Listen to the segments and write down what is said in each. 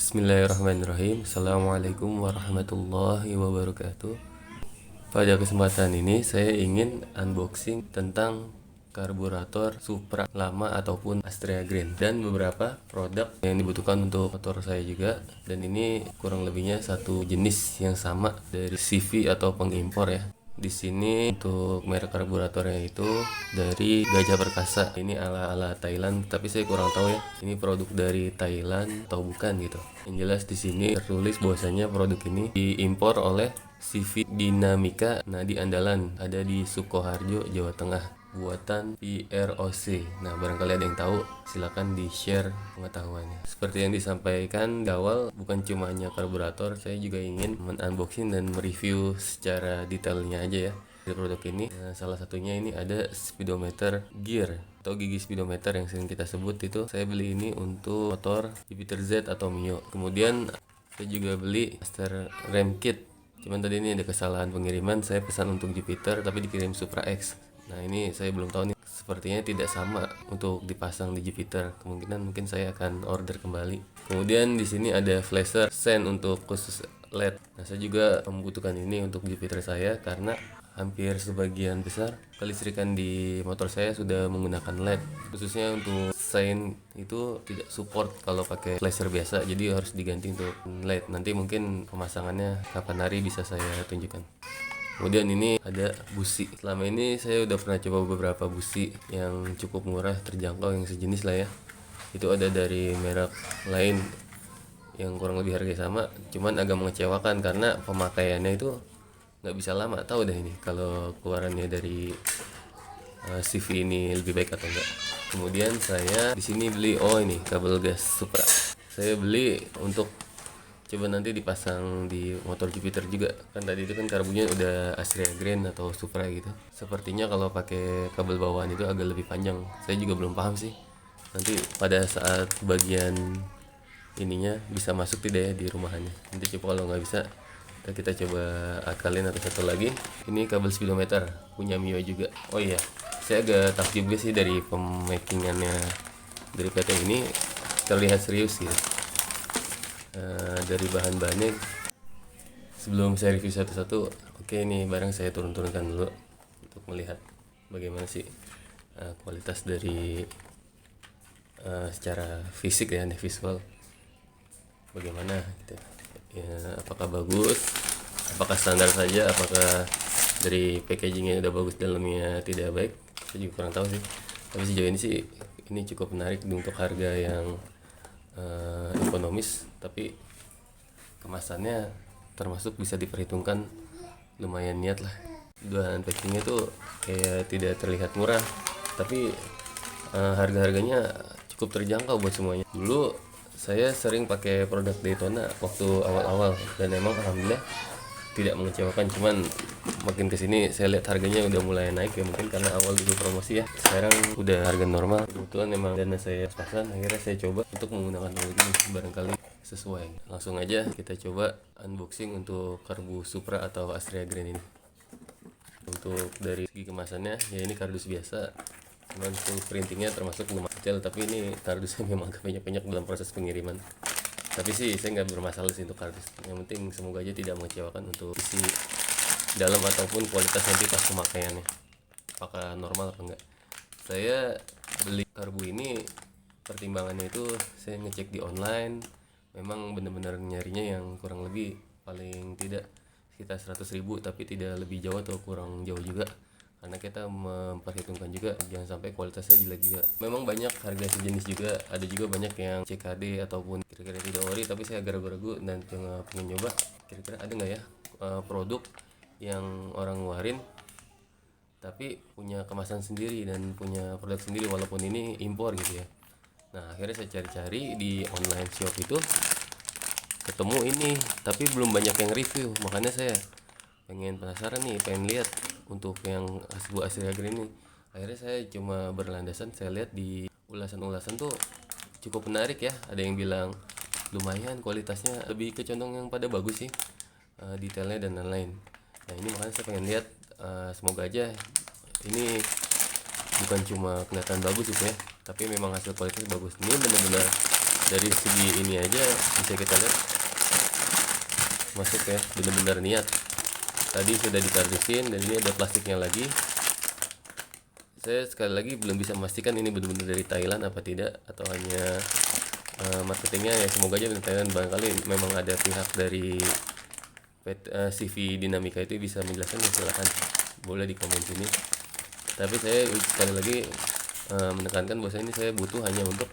Bismillahirrahmanirrahim. Assalamualaikum warahmatullahi wabarakatuh. Pada kesempatan ini saya ingin unboxing tentang karburator Supra lama ataupun Astrea Green dan beberapa produk yang dibutuhkan untuk motor saya juga. Dan ini kurang lebihnya satu jenis yang sama dari CV atau pengimpor ya. Di sini untuk merek karburatornya itu dari Gajah Perkasa. Ini ala-ala Thailand, tapi saya kurang tahu ya. Ini produk dari Thailand atau bukan gitu. Yang jelas di sini tertulis bahwasanya produk ini diimpor oleh CV Dinamika Nadi Andalan, ada di Sukoharjo, Jawa Tengah, buatan PROC. Nah, barangkali ada yang tahu, silakan di-share pengetahuannya. Seperti yang disampaikan di awal, bukan cuma hanya karburator, saya juga ingin men-unboxing dan mereview secara detailnya aja ya dari produk ini. Nah, salah satunya ini ada speedometer gear atau gigi speedometer yang sering kita sebut itu. Saya beli ini untuk motor Jupiter Z atau Mio. Kemudian saya juga beli master rem kit. Cuman tadi ini ada kesalahan pengiriman, saya pesan untuk Jupiter tapi dikirim Supra X. Nah, ini saya belum tahu nih, sepertinya tidak sama untuk dipasang di Jupiter. Kemungkinan mungkin saya akan order kembali. Kemudian di sini ada flasher sen untuk khusus LED. Nah, saya juga membutuhkan ini untuk Jupiter saya karena hampir sebagian besar kelistrikan di motor saya sudah menggunakan LED. Khususnya untuk sein itu tidak support kalau pakai flasher biasa, jadi harus diganti untuk LED. Nanti mungkin pemasangannya kapan hari bisa saya tunjukkan. Kemudian ini ada busi. Selama ini saya udah pernah coba beberapa busi yang cukup murah, terjangkau, yang sejenis lah ya. Itu ada dari merek lain yang kurang lebih harga sama, cuman agak mengecewakan karena pemakaiannya itu nggak bisa lama. Tahu deh ini kalau keluarannya dari CV ini lebih baik atau enggak. Kemudian saya di sini beli ini kabel gas Supra. Saya beli untuk coba nanti dipasang di motor Jupiter juga. Kan tadi itu kan karbunya udah Astrea Green atau Supra gitu. Sepertinya kalau pakai kabel bawaan itu agak lebih panjang. Saya juga belum paham sih. Nanti pada saat bagian ininya bisa masuk tidak ya di rumahannya. Nanti coba, kalau nggak bisa kita coba akalin. Atau satu lagi, ini kabel speedometer punya Mio juga. Oh iya, saya agak takjub juga sih dari pemakingannya dari PT ini, terlihat serius gitu. Dari bahan-bahannya, sebelum saya review satu-satu, oke, ini barang saya turun-turunkan dulu untuk melihat bagaimana sih kualitas dari secara fisik ya, visual bagaimana gitu ya. Apakah bagus, apakah standar saja, apakah dari packagingnya udah bagus, dalamnya tidak baik, saya juga kurang tahu sih. Tapi sejauh ini sih ini cukup menarik untuk harga yang ekonomis, tapi kemasannya termasuk bisa diperhitungkan, lumayan niat lah. Bahan packingnya tuh kayak tidak terlihat murah, tapi harga-harganya cukup terjangkau buat semuanya. Dulu saya sering pakai produk Daytona waktu awal-awal dan emang alhamdulillah tidak mengecewakan. Cuman makin kesini saya lihat harganya udah mulai naik ya, mungkin karena awal dulu promosi ya. Sekarang udah harga normal. Kebetulan emang dana saya pas-pasan, akhirnya saya coba untuk menggunakan produk ini, barangkali sesuai. Langsung aja kita coba unboxing untuk karbu Supra atau Astrea Green ini. Untuk dari segi kemasannya ya, ini kardus biasa, cuman full printingnya termasuk lumayan kecil, tapi ini kardusnya memang agak banyak-banyak dalam proses pengiriman. Tapi sih saya nggak bermasalah sih untuk kardus, yang penting semoga aja tidak mengecewakan untuk isi dalam ataupun kualitas nanti pas pemakaiannya, apakah normal apa enggak. Saya beli karbu ini pertimbangannya itu saya ngecek di online, memang benar-benar nyarinya yang kurang lebih paling tidak sekitar 100.000, tapi tidak lebih jauh atau kurang jauh juga, karena kita memperhitungkan juga jangan sampai kualitasnya jelek juga. Memang banyak harga sejenis juga, ada juga banyak yang CKD ataupun kira-kira tidak ori, tapi saya agak ragu-ragu dan pengen nyoba kira-kira ada nggak ya produk yang orang ngeluarin tapi punya kemasan sendiri dan punya produk sendiri walaupun ini impor gitu ya. Nah, akhirnya saya cari-cari di online shop itu, ketemu ini, tapi belum banyak yang review. Makanya saya pengen penasaran nih, pengen lihat untuk yang sebuah Astrea Green ini. Akhirnya saya cuma berlandasan, saya lihat di ulasan-ulasan tuh cukup menarik ya. Ada yang bilang lumayan kualitasnya, lebih ke condong yang pada bagus sih, detailnya dan lain-lain. Nah, ini makanya saya pengen lihat, semoga aja ini bukan cuma kelihatan bagus gitu ya, tapi memang hasil kualitas bagus. Ini benar-benar Dari segi ini aja bisa kita lihat masuk ya, benar-benar niat. Tadi sudah dikardusin dan ini ada plastiknya lagi. Saya sekali lagi belum bisa memastikan ini benar-benar dari Thailand apa tidak, atau hanya marketingnya ya. Semoga aja dari Thailand. Barangkali memang ada pihak dari CV Dinamika itu bisa menjelaskan, ya silahkan boleh di komen sini. Tapi saya sekali lagi menekankan bahwa ini saya butuh hanya untuk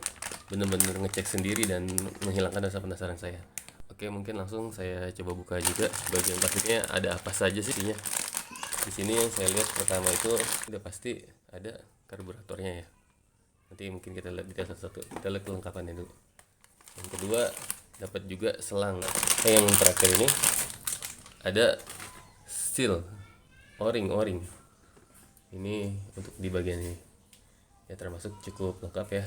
benar-benar ngecek sendiri dan menghilangkan rasa penasaran saya. Oke, mungkin langsung saya coba buka juga bagian plastiknya ada apa saja sih isinya. Di sini yang saya lihat pertama itu udah pasti ada karburatornya ya. Nanti mungkin kita lihat detail satu-satu. Kita lihat kelengkapannya dulu. Yang kedua dapat juga selang. Yang terakhir ini ada seal o-ring. Ini untuk di bagian ini ya, termasuk cukup lengkap ya,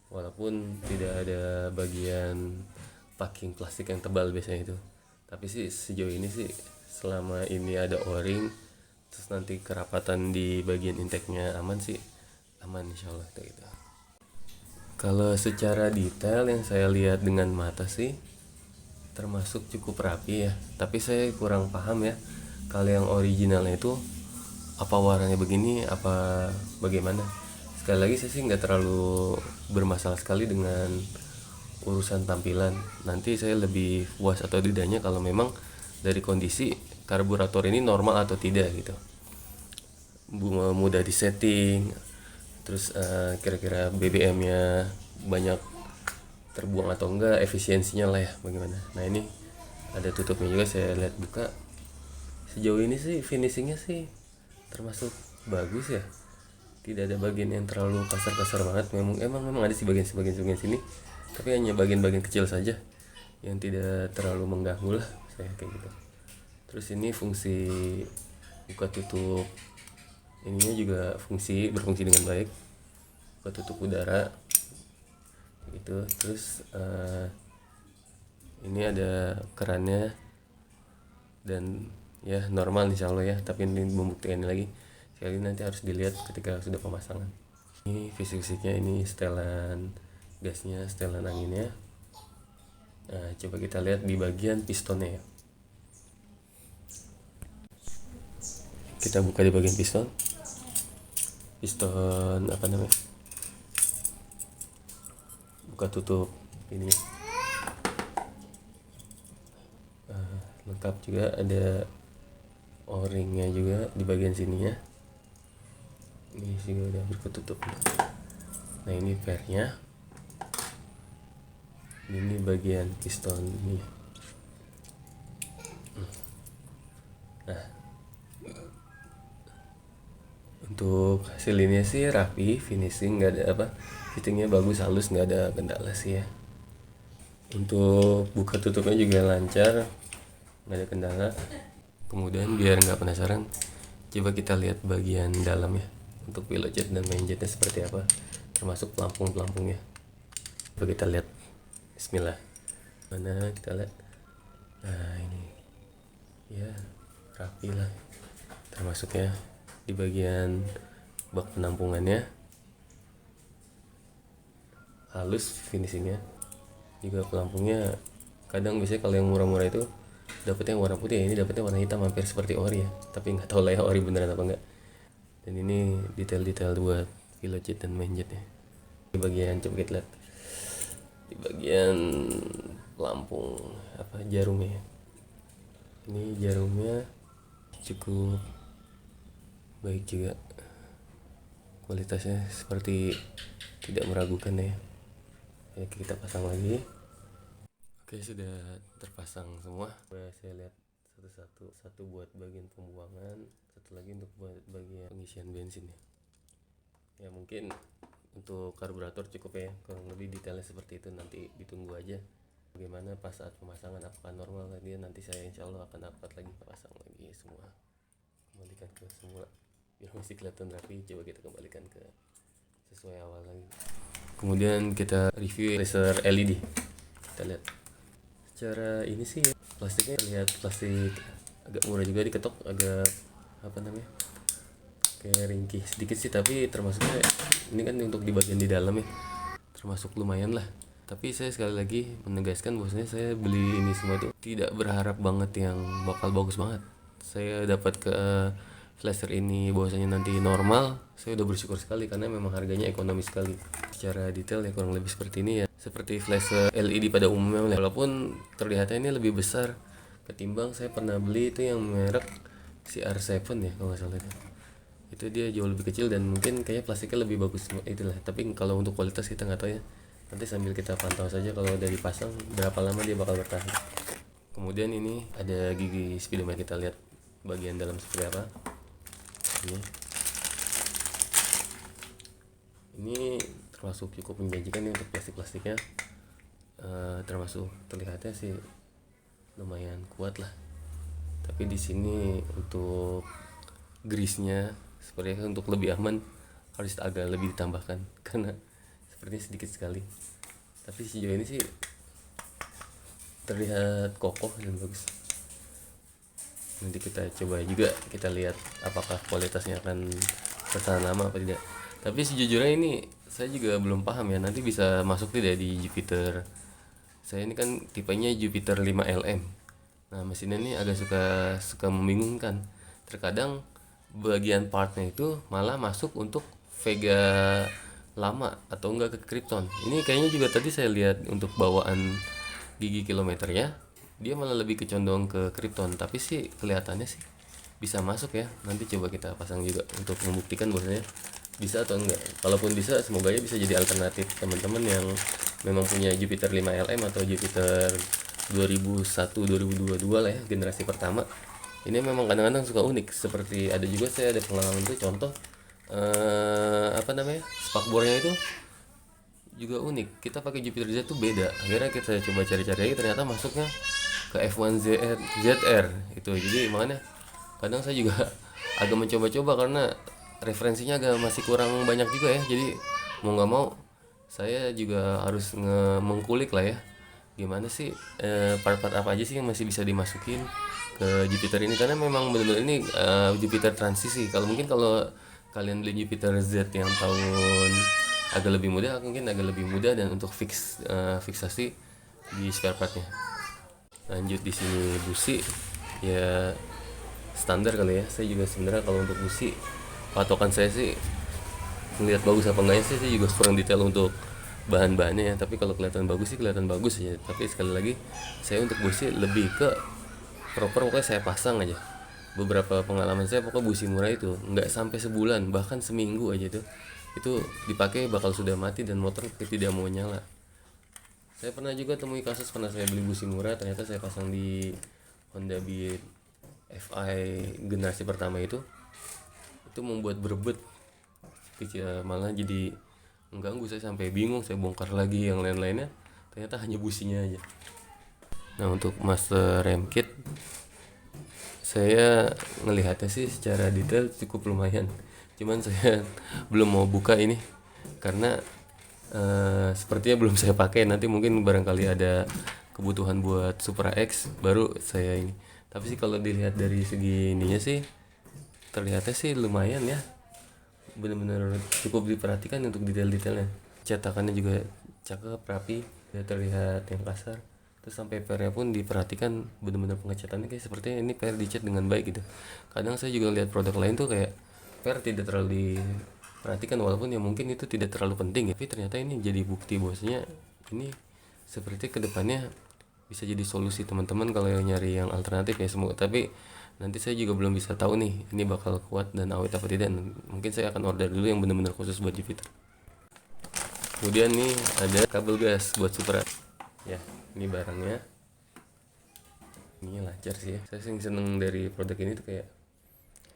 walaupun tidak ada bagian packing plastik yang tebal biasanya itu. Tapi sih sejauh ini sih selama ini ada o-ring, terus nanti kerapatan di bagian intake-nya aman sih, aman insyaallah gitu. Kalau secara detail yang saya lihat dengan mata sih termasuk cukup rapi ya, tapi saya kurang paham ya kalau yang originalnya itu apa warnanya begini, apa bagaimana. Sekali lagi saya sih nggak terlalu bermasalah sekali dengan urusan tampilan. Nanti saya lebih puas atau tidaknya kalau memang dari kondisi karburator ini normal atau tidak gitu, mudah disetting, terus kira-kira BBM-nya banyak terbuang atau enggak, efisiensinya lah ya bagaimana. Nah ini ada tutupnya juga, saya lihat buka. Sejauh ini sih finishingnya sih termasuk bagus ya, tidak ada bagian yang terlalu kasar banget. Memang ada sih bagian sini, tapi hanya bagian kecil saja yang tidak terlalu mengganggu lah saya kayak gitu. Terus ini fungsi buka tutup ininya juga berfungsi dengan baik, buka tutup udara gitu. Terus ini ada kerannya dan ya normal insya Allah ya, tapi ini membuktikan lagi sekali, nanti harus dilihat ketika sudah pemasangan. Ini fisik-fisiknya, ini setelan gasnya, setelan anginnya. Nah coba kita lihat di bagian pistonnya ya. Kita buka di bagian piston apa namanya, buka tutup ini lengkap juga, ada o-ringnya juga di bagian sininya. Ini juga udah berketutup. Nah ini pernya, ini bagian piston ini. Nah untuk hasil ini sih rapi, finishing nggak ada apa, fittingnya bagus, halus, nggak ada kendala sih ya. Untuk buka tutupnya juga lancar, nggak ada kendala. Kemudian biar nggak penasaran, coba kita lihat bagian dalam ya, untuk pilot jet dan main jetnya seperti apa, termasuk pelampungnya. Coba kita lihat, bismillah. Mana kita lihat, nah ini ya rapi lah, termasuk ya di bagian bak penampungannya halus finishingnya. Juga pelampungnya kadang biasanya kalau yang murah-murah itu dapetnya warna putih, ya ini dapetnya warna hitam, hampir seperti ori ya, tapi nggak tahu lah ya ori beneran apa enggak. Dan ini detail-detail buat pilot jet dan main jetnya. Di bagian, coba kita lihat di bagian pelampung apa, jarumnya. Ini jarumnya cukup baik juga, kualitasnya seperti tidak meragukan ya. Kita pasang lagi. Oke, sudah terpasang semua. Saya lihat satu buat bagian pembuangan, satu lagi untuk buat bagian pengisian bensin ya. Ya mungkin untuk karburator cukup ya, kurang lebih detailnya seperti itu. Nanti ditunggu aja bagaimana pas saat pemasangan, apakah normal dia. Nanti saya insya Allah akan upload lagi, pasang lagi semua, kembalikan ke semula biar masih kelihatan rapi. Coba kita kembalikan ke sesuai awal lagi. Kemudian kita review laser LED. Kita lihat secara ini sih ya, plastiknya terlihat plastik agak murah juga, diketok agak apa namanya, kayak ringkih sedikit sih, tapi termasuknya ini kan untuk di bagian di dalam ya, termasuk lumayan lah. Tapi saya sekali lagi menegaskan bahwasanya saya beli ini semua tuh tidak berharap banget yang bakal bagus banget. Saya dapat ke flasher ini bahwasanya nanti normal, saya udah bersyukur sekali karena memang harganya ekonomis sekali. Secara detail ya kurang lebih seperti ini ya. Seperti flasher LED pada umumnya, walaupun terlihatnya ini lebih besar ketimbang saya pernah beli itu yang merek CR7 ya kalau nggak salah itu dia jauh lebih kecil dan mungkin kayaknya plastiknya lebih bagus itulah. Tapi kalau untuk kualitas kita nggak tahu ya, nanti sambil kita pantau saja kalau udah dipasang berapa lama dia bakal bertahan. Kemudian ini ada gigi speedometer, kita lihat bagian dalam seperti apa. Ini termasuk cukup menjanjikan nih untuk plastiknya. Termasuk terlihatnya sih lumayan kuat lah. Tapi di sini untuk grease-nya sepertinya untuk lebih aman harus agak lebih ditambahkan karena sepertinya sedikit sekali. Tapi sejauh ini sih terlihat kokoh dan bagus. Nanti kita coba juga, kita lihat apakah kualitasnya akan bertahan lama apa tidak. Tapi sejujurnya ini saya juga belum paham ya, nanti bisa masuk tidak di Jupiter. Saya ini kan tipenya Jupiter 5LM. Nah mesinnya ini agak suka membingungkan. Terkadang bagian partnya itu malah masuk untuk Vega lama atau enggak ke Krypton. Ini kayaknya juga tadi saya lihat untuk bawaan gigi kilometernya dia malah lebih kecondong ke Krypton, tapi sih kelihatannya sih bisa masuk ya. Nanti coba kita pasang juga untuk membuktikan bahwasanya bisa atau enggak. Kalaupun bisa, semoga ya bisa jadi alternatif teman-teman yang memang punya Jupiter 5LM atau Jupiter 2001-2022 lah ya, generasi pertama. Ini memang kadang-kadang suka unik, seperti ada juga saya ada pengalaman tuh contoh spakbornya itu juga unik. Kita pakai Jupiter Z tuh beda. Akhirnya kita coba cari-cari lagi, ternyata masuknya ke F1ZR itu. Jadi makanya kadang saya juga agak mencoba-coba karena referensinya agak masih kurang banyak juga ya. Jadi mau nggak mau saya juga harus mengkulik lah ya, gimana sih part-part apa aja sih yang masih bisa dimasukin ke Jupiter ini, karena memang benar-benar ini Jupiter transisi. Kalau kalian beli Jupiter Z yang tahun agak lebih mudah, mungkin agak lebih mudah dan untuk fiksasi di spare partnya. Lanjut di sini busi ya standar kali ya. Saya juga sebenarnya kalau untuk busi patokan saya sih melihat bagus apa enggaknya sih, saya juga kurang detail untuk bahan-bahannya ya. Tapi kalau kelihatan bagus sih kelihatan bagus ya. Tapi sekali lagi saya untuk busi lebih ke proper, pokoknya saya pasang aja. Beberapa pengalaman saya pokoknya busi murah itu nggak sampai sebulan, bahkan seminggu aja itu dipakai bakal sudah mati dan motor tidak mau nyala. Saya pernah juga temui kasus, pernah saya beli busi murah, ternyata saya pasang di Honda Beat FI generasi pertama itu membuat berebut kecil, malah jadi mengganggu. Saya sampai bingung, saya bongkar lagi yang lain-lainnya, ternyata hanya businya aja. Nah untuk master rem kit saya ngelihatnya sih secara detail cukup lumayan, cuman saya belum mau buka ini karena sepertinya belum saya pakai. Nanti mungkin barangkali ada kebutuhan buat Supra X baru saya ini. Tapi sih kalau dilihat dari segi ininya sih terlihatnya sih lumayan ya, benar-benar cukup diperhatikan untuk detail-detailnya. Cetakannya juga cakep, rapi, tidak terlihat yang kasar. Terus sampai PR-nya pun diperhatikan, benar-benar pengecatannya kayak sepertinya ini PR dicat dengan baik gitu. Kadang saya juga lihat produk lain tuh kayak PR tidak terlalu diperhatikan, walaupun ya mungkin itu tidak terlalu penting ya. Tapi ternyata ini jadi bukti bahwasanya ini seperti kedepannya bisa jadi solusi teman-teman kalau yang nyari yang alternatif ya. Semoga, tapi nanti saya juga belum bisa tahu nih ini bakal kuat dan awet apa tidak. Mungkin saya akan order dulu yang benar-benar khusus buat Jupiter. Kemudian nih ada kabel gas buat Supra ya. Ini barangnya, ini lancar sih ya. Saya seneng dari produk ini tuh kayak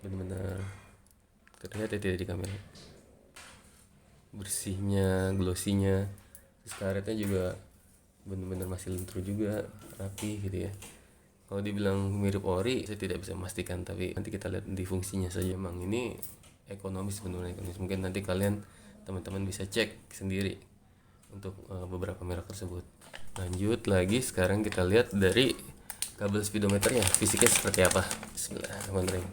benar-benar terlihat ya, tidak di kamera, bersihnya, glossinya. Terus karetnya juga benar-benar masih lentur juga, rapi gitu ya. Kalau dibilang mirip ori saya tidak bisa memastikan, tapi nanti kita lihat di fungsinya saja. Emang ini ekonomis, benar-benar ekonomis. Mungkin nanti kalian teman-teman bisa cek sendiri untuk beberapa merek tersebut. Lanjut lagi, sekarang kita lihat dari kabel speedometernya, fisiknya seperti apa. Bismillahirrahmanirrahim.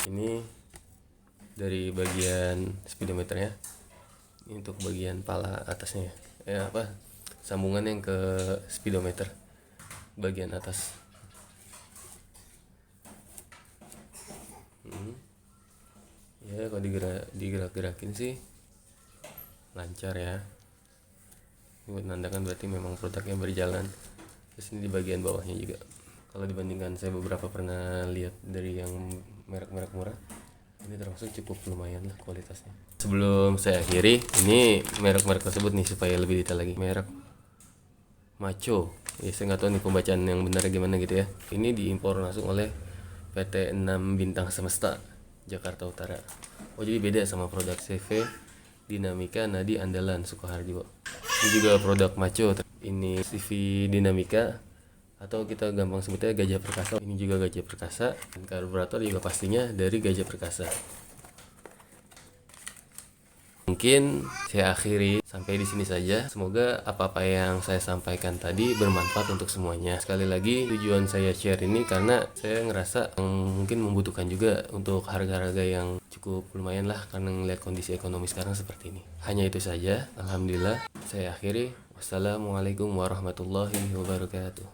Ini dari bagian speedometernya, ini untuk bagian pala atasnya ya. sambungan yang ke speedometer bagian atas. Ya kalau digerak-gerakin sih lancar ya. Ini menandakan berarti memang produknya berjalan. Terus ini di bagian bawahnya juga. Kalau dibandingkan saya beberapa pernah lihat dari yang merek-merek murah, ini termasuk cukup lumayan lah kualitasnya. Sebelum saya akhiri, ini merek-merek tersebut nih supaya lebih detail lagi. Merek Macho. Ya saya nggak tahu nih pembacaan yang benar gimana gitu ya. Ini diimpor langsung oleh PT 6 Bintang Semesta Jakarta Utara. Oh jadi beda sama produk CV Dinamika Nadi Andalan Sukoharjo. Ini juga produk Macho. Ini CV Dinamika atau kita gampang sebutnya Gajah Perkasa. Ini juga Gajah Perkasa. Dan karburator juga pastinya dari Gajah Perkasa. Mungkin saya akhiri sampai di sini saja. Semoga apa-apa yang saya sampaikan tadi bermanfaat untuk semuanya. Sekali lagi tujuan saya share ini karena saya ngerasa mungkin membutuhkan juga untuk harga-harga yang cukup lumayan lah karena ngeliat kondisi ekonomi sekarang seperti ini. Hanya itu saja. Alhamdulillah saya akhiri. Wassalamualaikum warahmatullahi wabarakatuh.